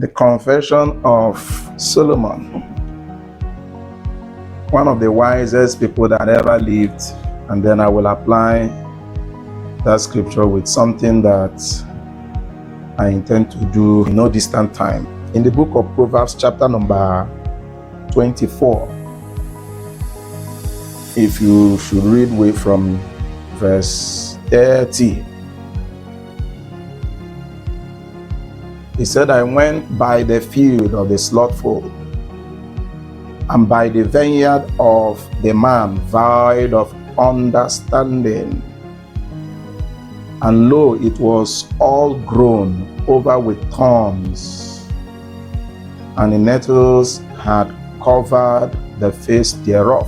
The Confession of Solomon, one of the wisest people that ever lived. And then I will apply that scripture with something that I intend to do in no distant time. In the book of Proverbs, chapter number 24, if you should read way from verse 30, he said, I went by the field of the slothful, and by the vineyard of the man void of understanding. And lo, it was all grown over with thorns, and the nettles had covered the face thereof,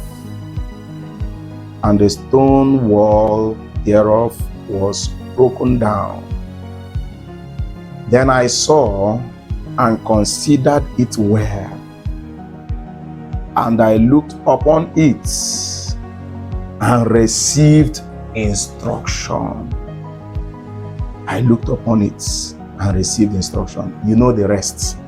and the stone wall thereof was broken down. Then I saw and considered it well, and I looked upon it and received instruction. I looked upon it and received instruction. You know the rest.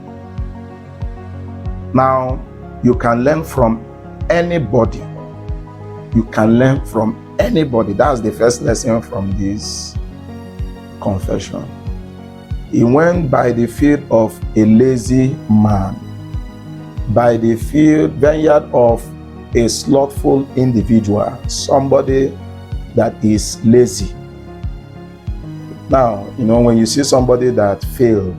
Now, you can learn from anybody. You can learn from anybody. That's the first lesson from this confession. He went by the field of a lazy man, by the vineyard of a slothful individual, somebody that is lazy. Now, when you see somebody that failed,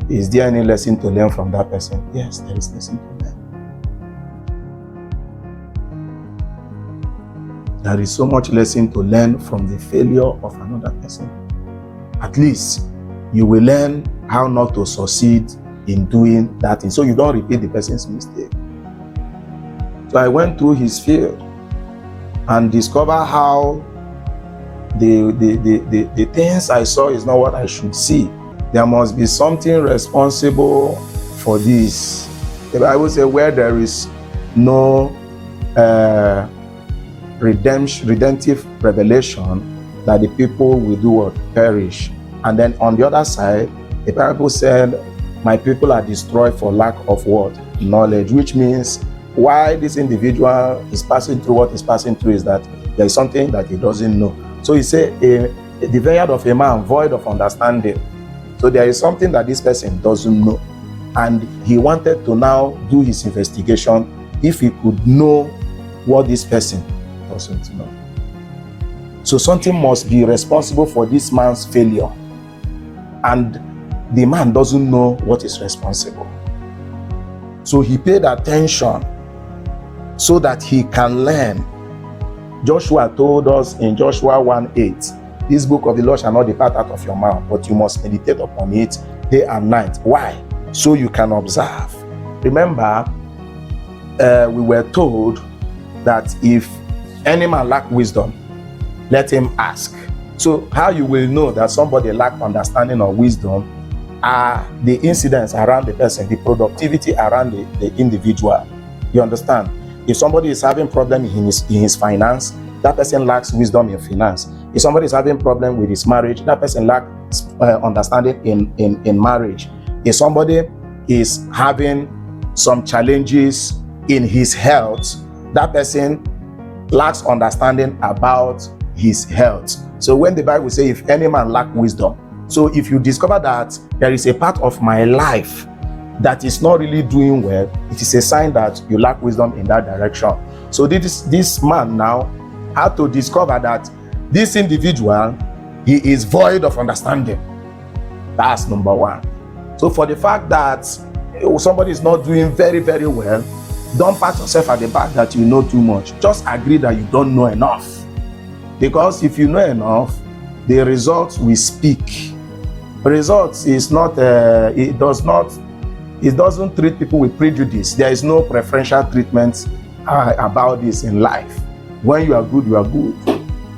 is there any lesson to learn from that person? Yes, there is lesson to learn. There is so much lesson to learn from the failure of another person. At least you will learn how not to succeed in doing that thing, so you don't repeat the person's mistake. So I went through his field and discovered how the things I saw is not what I should see. There must be something responsible for this. The Bible says where there is no redemptive revelation, that the people will do what? Perish. And then on the other side, the Bible said, my people are destroyed for lack of what? Knowledge. Which means why this individual is passing through what he's passing through is that there is something that he doesn't know. So he said, the vineyard of a man void of understanding. So there is something that this person doesn't know. And he wanted to now do his investigation if he could know what this person doesn't know. So something must be responsible for this man's failure. And the man doesn't know what is responsible. So he paid attention so that he can learn. Joshua told us in Joshua 1:8, this book of the law shall not depart out of your mouth, but you must meditate upon it day and night. Why? So you can observe. Remember, we were told that if any man lack wisdom, let him ask. So how you will know that somebody lack understanding or wisdom are the incidents around the person, the productivity around the individual. You understand? If somebody is having problem in his finance, that person lacks wisdom in finance. If somebody is having problem with his marriage, that person lacks understanding in marriage. If somebody is having some challenges in his health, that person lacks understanding about his health. So when the Bible says, if any man lack wisdom, so if you discover that there is a part of my life that is not really doing well, it is a sign that you lack wisdom in that direction. So this man now had to discover that this individual, he is void of understanding. That's number one. So for the fact that somebody is not doing very, very well, don't pat yourself at the back that you know too much. Just agree that you don't know enough. Because if you know enough, the results will speak. Results is not, it doesn't treat people with prejudice. There is no preferential treatment about this in life. When you are good, you are good.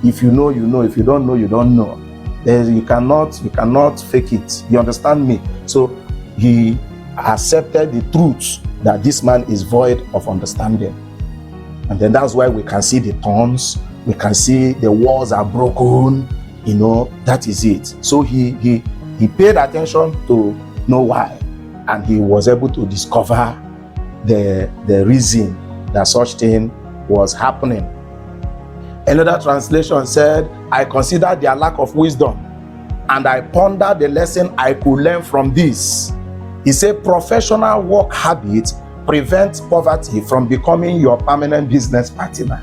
If you know, you know. If you don't know, you don't know. You cannot fake it. You understand me? So he accepted the truth that this man is void of understanding. And then that's why we can see the thorns, we can see the walls are broken, that is it. So he paid attention to know why. And he was able to discover the reason that such thing was happening. Another translation said, I considered their lack of wisdom, and I pondered the lesson I could learn from this. He said, professional work habits prevent poverty from becoming your permanent business partner.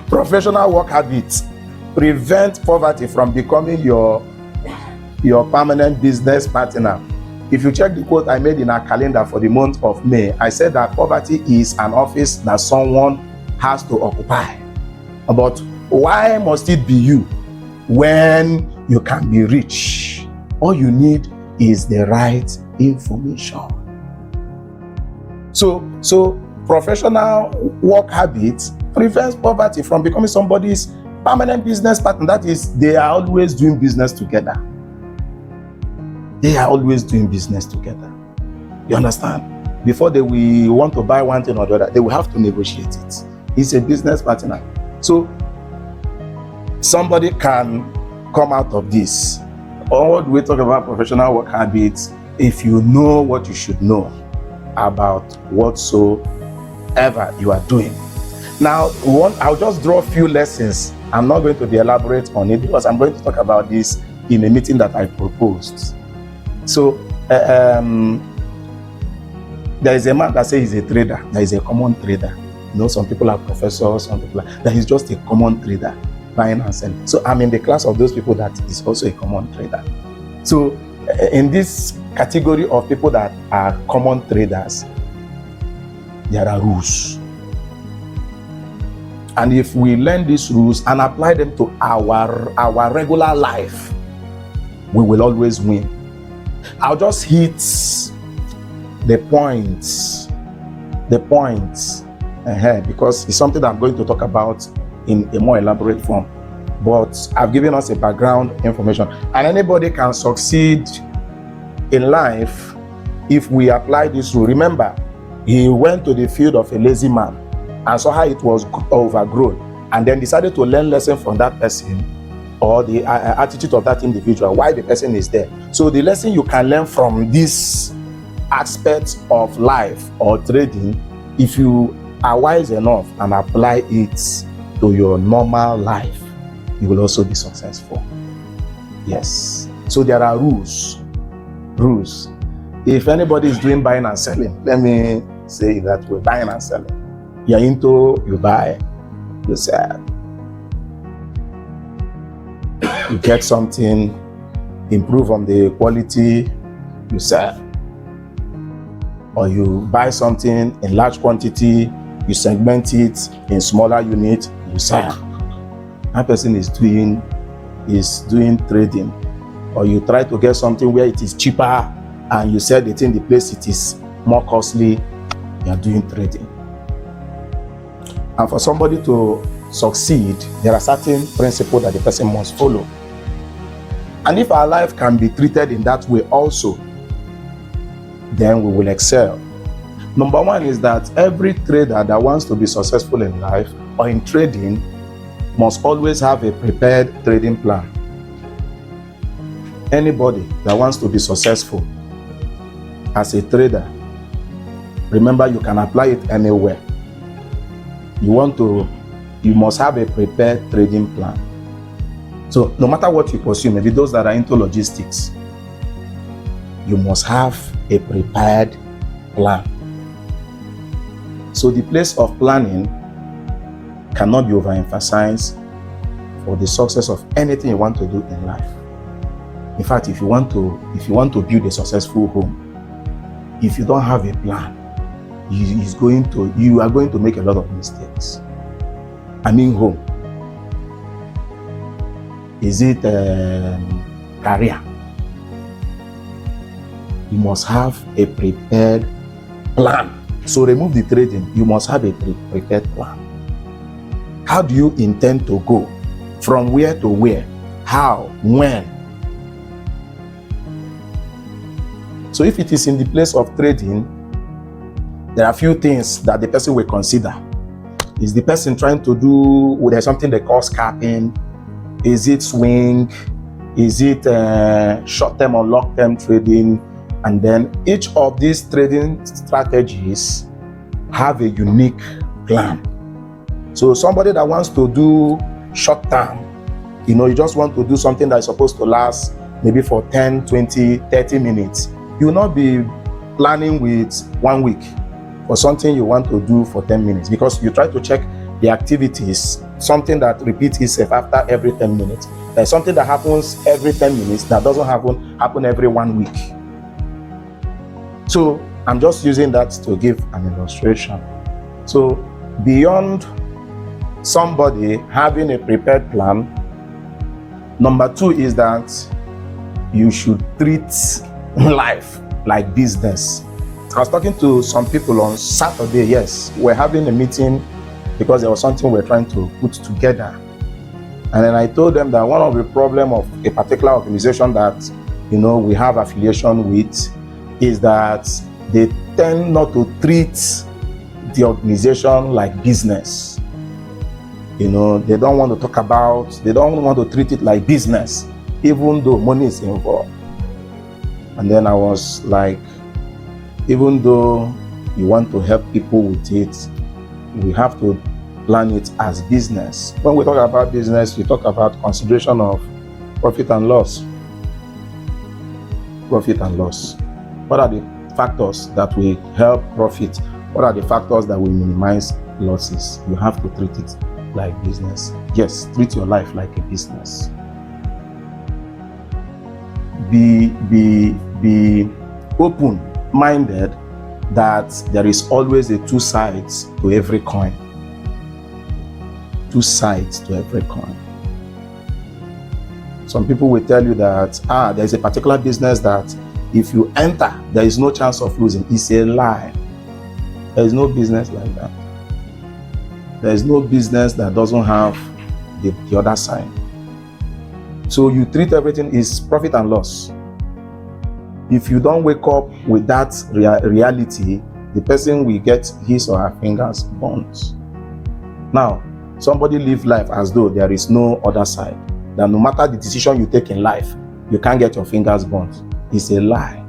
Professional work habits prevent poverty from becoming your permanent business partner. If you check the quote I made in our calendar for the month of May, I said that poverty is an office that someone has to occupy. But why must it be you when you can be rich? All you need is the right information. So professional work habits prevents poverty from becoming somebody's permanent business partner. That is, they are always doing business together. They are always doing business together. You understand? Before they will want to buy one thing or the other, they will have to negotiate it. It's a business partner. So somebody can come out of this. All we talk about professional work habits, if you know what you should know about whatsoever you are doing. Now, I'll just draw a few lessons. I'm not going to be elaborate on it because I'm going to talk about this in a meeting that I proposed. So, there is a man that says he's a trader. There is a common trader. You know, some people are professors, some people are, that he's just a common trader, buying and selling. So I'm in the class of those people that is also a common trader. So in this category of people that are common traders, there are rules. And if we learn these rules and apply them to our regular life, we will always win. I'll just hit the points because it's something that I'm going to talk about in a more elaborate form. But I've given us a background information, and anybody can succeed in life if we apply this rule. Remember, he went to the field of a lazy man and saw how it was overgrown, and then decided to learn lesson from that person or the attitude of that individual, why the person is there. So the lesson you can learn from this aspect of life or trading, if you are wise enough and apply it to your normal life, you will also be successful. Yes. So there are rules. If anybody is doing buying and selling, let me say that we're buying and selling. You're into, you buy, you sell. You get something, improve on the quality, you sell. Or you buy something in large quantity, you segment it in smaller units, you sell. That person is doing trading. Or you try to get something where it is cheaper and you sell it in the place it is more costly, you are doing trading. And for somebody to succeed, there are certain principles that the person must follow. And if our life can be treated in that way also, then we will excel. Number one is that every trader that wants to be successful in life or in trading must always have a prepared trading plan. Anybody that wants to be successful as a trader, remember, you can apply it anywhere. You must have a prepared trading plan. So no matter what you pursue, maybe those that are into logistics, you must have a prepared plan. So the place of planning cannot be overemphasized for the success of anything you want to do in life. In fact, if you want to build a successful home, if you don't have a plan, you are going to make a lot of mistakes. I mean, home. Is it career? You must have a prepared plan. So remove the trading, you must have a prepared plan. How do you intend to go? From where to where? How? When? So if it is in the place of trading, there are a few things that the person will consider. Is the person trying to do, there's something they call scalping? Is it swing? Is it short-term or long-term trading? And then each of these trading strategies have a unique plan. So somebody that wants to do short-term, you just want to do something that is supposed to last maybe for 10, 20, 30 minutes. You will not be planning with 1 week for something you want to do for 10 minutes, because you try to check the activities, something that repeats itself after every 10 minutes. There's something that happens every 10 minutes that doesn't happen every 1 week. So I'm just using that to give an illustration. So beyond somebody having a prepared plan, number 2 is that you should treat life like business. I was talking to some people on Saturday. Yes, we're having a meeting because there was something we're trying to put together. And then I told them that one of the problems of a particular organization that we have affiliation with is that they tend not to treat the organization like business. They don't want to treat it like business, even though money is involved. And then I was like, even though you want to help people with it, we have to plan it as business. When we talk about business, we talk about consideration of profit and loss. Profit and loss. What are the factors that will help profit? What are the factors that will minimize losses? You have to treat it like business. Yes, treat your life like a business. Be open-minded that there is always a 2 sides to every coin. 2 sides to every coin. Some people will tell you that there's a particular business that if you enter, there is no chance of losing. It's a lie. There is no business like that. There is no business that doesn't have the other side. So you treat everything is profit and loss. If you don't wake up with that reality, the person will get his or her fingers burnt. Now, somebody live life as though there is no other side. That no matter the decision you take in life, you can't get your fingers burnt. It's a lie.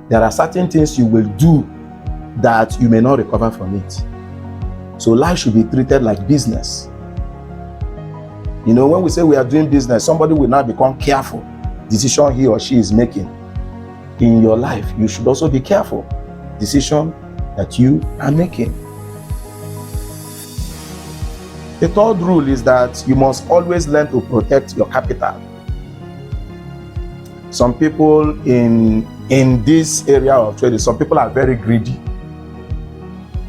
There are certain things you will do that you may not recover from it. So life should be treated like business. When we say we are doing business, somebody will now become careful. Decision he or she is making in your life, you should also be careful. Decision that you are making. The 3rd rule is that you must always learn to protect your capital. Some people in this area of trading, some people are very greedy.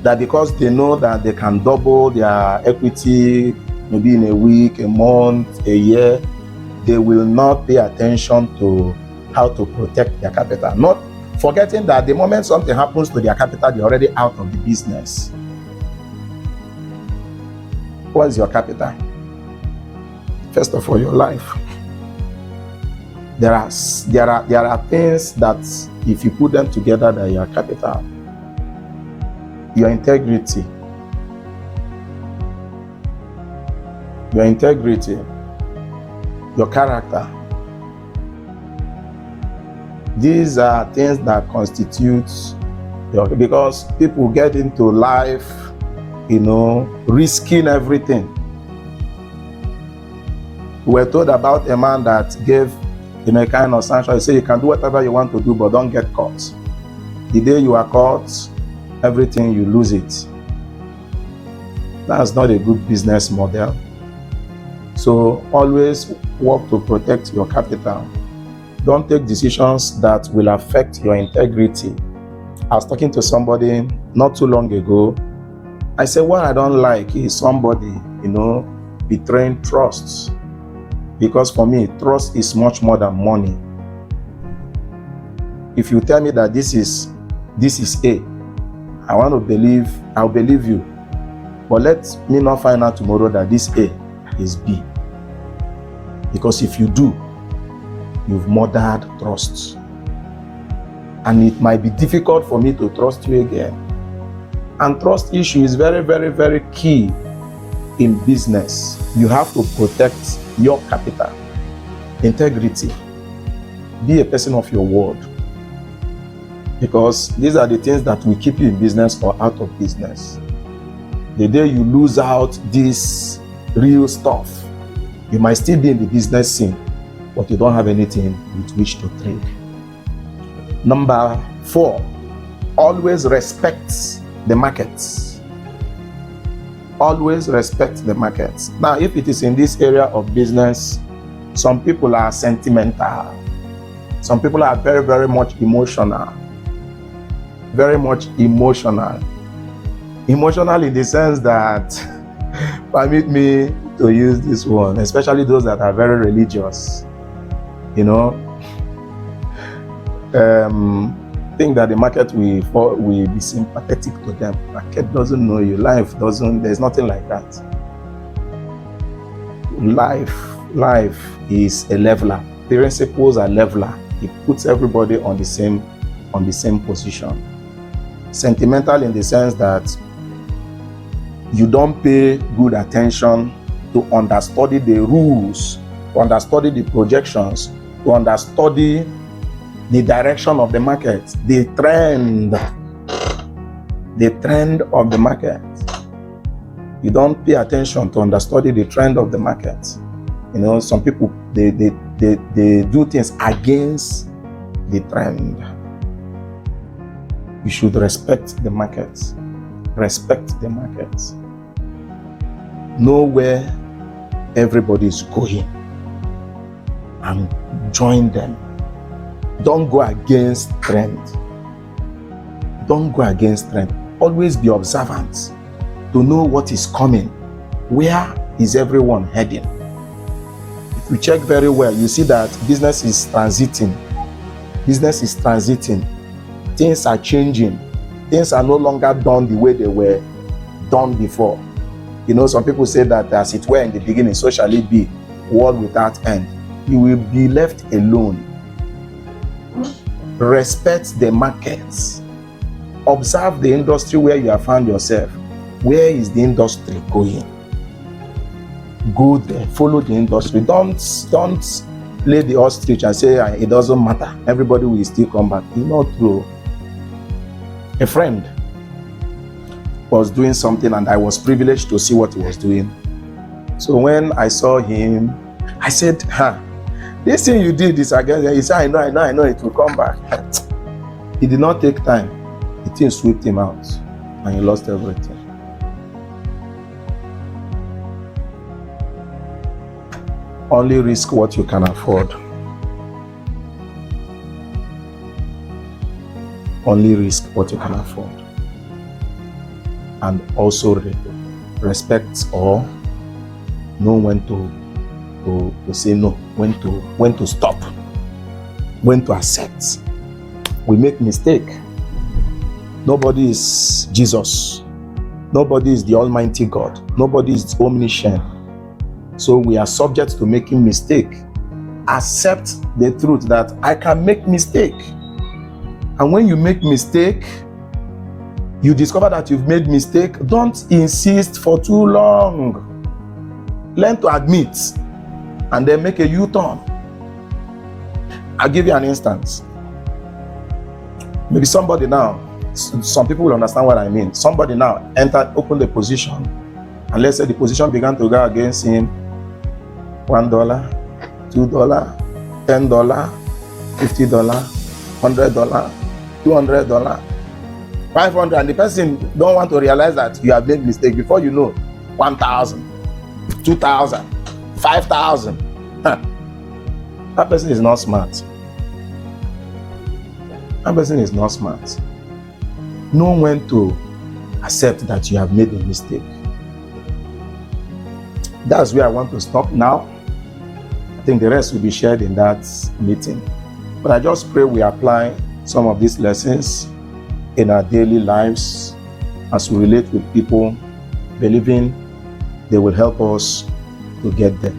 That because they know that they can double their equity maybe in a week, a month, a year, they will not pay attention to how to protect their capital. Not forgetting that the moment something happens to their capital, they're already out of the business. What is your capital? First of all, your life. There are things that if you put them together, that your capital. Your integrity. Your integrity. Your character. These are things that constitute because people get into life, risking everything. We were told about a man that gave, a kind of sanction. He said, you can do whatever you want to do, but don't get caught. The day you are caught, everything, you lose it. That's not a good business model. So always work to protect your capital. Don't take decisions that will affect your integrity. I was talking to somebody not too long ago. I said, what I don't like is somebody, betraying trust. Because for me, trust is much more than money. If you tell me that this is A, I want to believe, I'll believe you. But let me not find out tomorrow that this A is B. Because if you do, you've murdered trust. And it might be difficult for me to trust you again. And trust issue is very, very, very key in business. You have to protect your capital. integrity. Be a person of your word. Because these are the things that will keep you in business or out of business. The day you lose out this real stuff, you might still be in the business scene, but you don't have anything with which to trade. Number 4, always respect the markets. Always respect the markets. Now, if it is in this area of business, some people are sentimental. Some people are very, very much emotional. Very much emotional. Emotional in the sense that, permit me to use this one, especially those that are very religious, think that the market will be sympathetic to them. Market doesn't know you. Life doesn't, there's nothing like that. Life is a leveler. Principles are leveler. It puts everybody on the same position. Sentimental in the sense that you don't pay good attention to understudy the rules, to understudy the projections, to understudy the direction of the market, the trend of the market. You don't pay attention to understudy the trend of the market. Some people, they do things against the trend. You should respect the markets. Respect the markets. Know where everybody is going and join them. Don't go against trend. Don't go against trend. Always be observant to know what is coming. Where is everyone heading? If you check very well, you see that business is transiting. Business is transiting. Things are changing. Things are no longer done the way they were done before. Some people say that as it were in the beginning, so shall it be, world without end. You will be left alone. Respect the markets. Observe the industry where you have found yourself. Where is the industry going? Go there, follow the industry. Don't play the ostrich and say it doesn't matter. Everybody will still come back. It's not true. A friend was doing something and I was privileged to see what he was doing. So when I saw him, I said, this thing you did is against. He said, I know it will come back. He did not take time. The thing swept him out and he lost everything. Only risk what you can afford. Only risk what you can afford. And also respect or know when to say no, when to stop, when to accept. We make mistake. Nobody is Jesus. Nobody is the Almighty God. Nobody is omniscient. So we are subject to making mistake. Accept the truth that I can make mistake. And when you make mistake, you discover that you've made mistake, don't insist for too long. Learn to admit and then make a U-turn. I'll give you an instance. Maybe somebody now, some people will understand what I mean. Somebody now opened the position, and let's say the position began to go against him. $1, $2, $10, $50, $100, $200, $500, and the person don't want to realize that you have made mistake. Before you know, 1,000, 2,000, 5,000. That person is not smart. That person is not smart. Know when to accept that you have made a mistake. That's where I want to stop now. I think the rest will be shared in that meeting. But I just pray we apply some of these lessons in our daily lives as we relate with people, believing they will help us to get there.